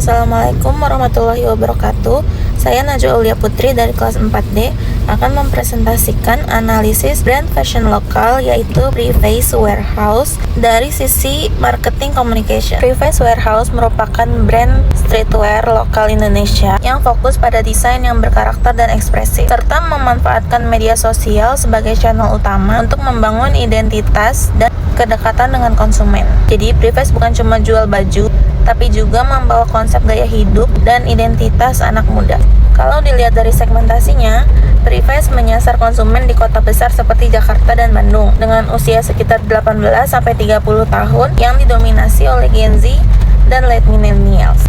Assalamualaikum warahmatullahi wabarakatuh. Saya Najwa Aulia Putri dari kelas 4D akan mempresentasikan analisis brand fashion lokal yaitu Preface Warehouse dari sisi marketing communication. Preface Warehouse merupakan brand streetwear lokal Indonesia yang fokus pada desain yang berkarakter dan ekspresif serta memanfaatkan media sosial sebagai channel utama untuk membangun identitas dan kedekatan dengan konsumen. Jadi Preface bukan cuma jual baju, tapi juga membawa konsep gaya hidup dan identitas anak muda. Kalau dilihat dari segmentasinya, Preface menyasar konsumen di kota besar seperti Jakarta dan Bandung dengan usia sekitar 18-30 tahun yang didominasi oleh Gen Z dan late millennials.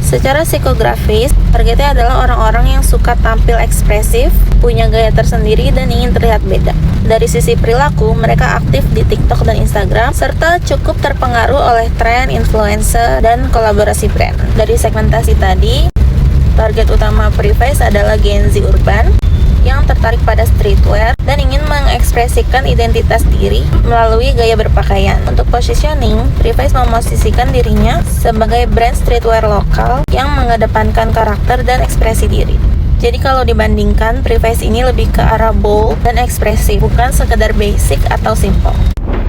Secara psikografis, targetnya adalah orang-orang yang suka tampil ekspresif, punya gaya tersendiri, dan ingin terlihat beda. Dari sisi perilaku, mereka aktif di TikTok dan Instagram, serta cukup terpengaruh oleh tren, influencer, dan kolaborasi brand. Dari segmentasi tadi, target utama Preface adalah Gen Z urban, yang tertarik pada streetwear dan ingin mengekspresikan identitas diri melalui gaya berpakaian. Untuk positioning, Preface memosisikan dirinya sebagai brand streetwear lokal yang mengedepankan karakter dan ekspresi diri. Jadi kalau dibandingkan, Preface ini lebih ke arah bold dan ekspresif, bukan sekedar basic atau simple.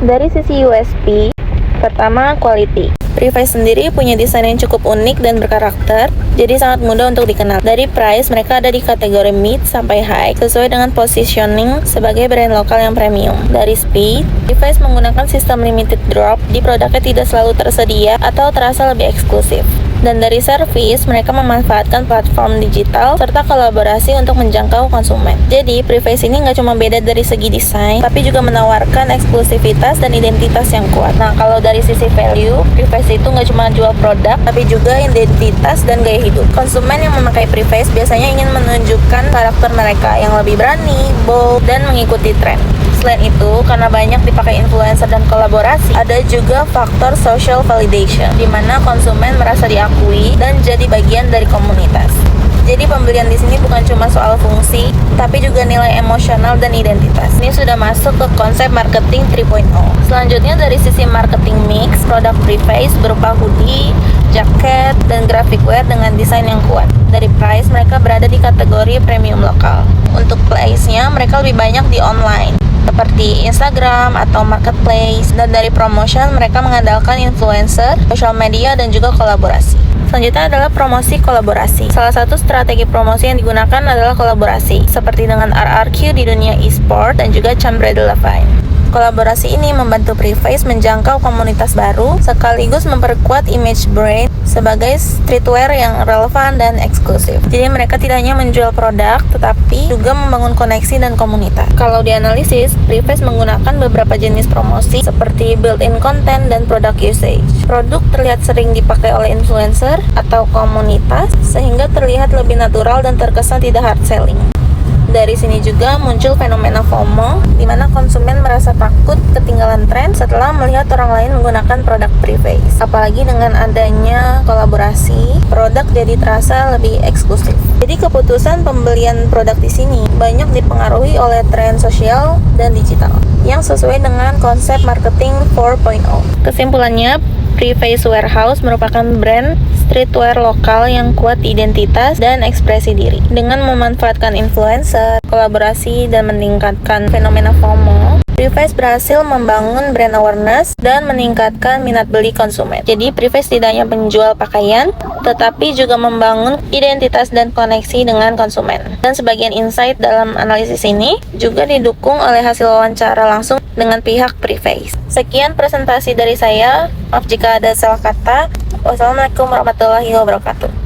Dari sisi USP, pertama, quality. Preface sendiri punya desain yang cukup unik dan berkarakter, jadi sangat mudah untuk dikenal. Dari price, mereka ada di kategori mid sampai high, sesuai dengan positioning sebagai brand lokal yang premium. Dari speed, Preface menggunakan sistem limited drop, di produknya tidak selalu tersedia atau terasa lebih eksklusif. Dan dari service, mereka memanfaatkan platform digital serta kolaborasi untuk menjangkau konsumen. Jadi, Preface ini nggak cuma beda dari segi desain, tapi juga menawarkan eksklusivitas dan identitas yang kuat. Nah, kalau dari sisi value, Preface itu nggak cuma jual produk, tapi juga identitas dan gaya hidup. Konsumen yang memakai Preface biasanya ingin menunjukkan karakter mereka yang lebih berani, bold, dan mengikuti tren. Selain itu, karena banyak dipakai influencer dan kolaborasi, ada juga faktor social validation, di mana konsumen merasa diakui dan jadi bagian dari komunitas. Jadi pembelian di sini bukan cuma soal fungsi, tapi juga nilai emosional dan identitas. Ini sudah masuk ke konsep marketing 3.0. Selanjutnya dari sisi marketing mix, produk Preface berupa hoodie, jaket, dan graphic wear dengan desain yang kuat. Dari price, mereka berada di kategori premium lokal. Untuk place-nya, mereka lebih banyak di online, seperti Instagram atau marketplace, dan dari promotion mereka mengandalkan influencer, social media, dan juga kolaborasi. Selanjutnya adalah promosi kolaborasi. Salah satu strategi promosi yang digunakan adalah kolaborasi, seperti dengan RRQ di dunia e-sport dan juga Chambray de la Fine. Kolaborasi ini membantu Preface menjangkau komunitas baru, sekaligus memperkuat image brand sebagai streetwear yang relevan dan eksklusif. Jadi mereka tidak hanya menjual produk, tetapi juga membangun koneksi dan komunitas. Kalau dianalisis, Preface menggunakan beberapa jenis promosi seperti built-in content dan product usage. Produk terlihat sering dipakai oleh influencer atau komunitas, sehingga terlihat lebih natural dan terkesan tidak hard selling. Dari sini juga muncul fenomena FOMO, di mana konsumen merasa takut ketinggalan tren setelah melihat orang lain menggunakan produk Preface. Apalagi dengan adanya kolaborasi, produk jadi terasa lebih eksklusif. Jadi keputusan pembelian produk di sini banyak dipengaruhi oleh tren sosial dan digital yang sesuai dengan konsep marketing 4.0. Kesimpulannya, Preface Warehouse merupakan brand streetwear lokal yang kuat identitas dan ekspresi diri. Dengan memanfaatkan influencer, kolaborasi, dan meningkatkan fenomena FOMO, Preface berhasil membangun brand awareness dan meningkatkan minat beli konsumen. Jadi Preface tidak hanya menjual pakaian, tetapi juga membangun identitas dan koneksi dengan konsumen. Dan sebagian insight dalam analisis ini juga didukung oleh hasil wawancara langsung dengan pihak Preface. Sekian presentasi dari saya. Maaf jika ada salah kata. Wassalamualaikum warahmatullahi wabarakatuh.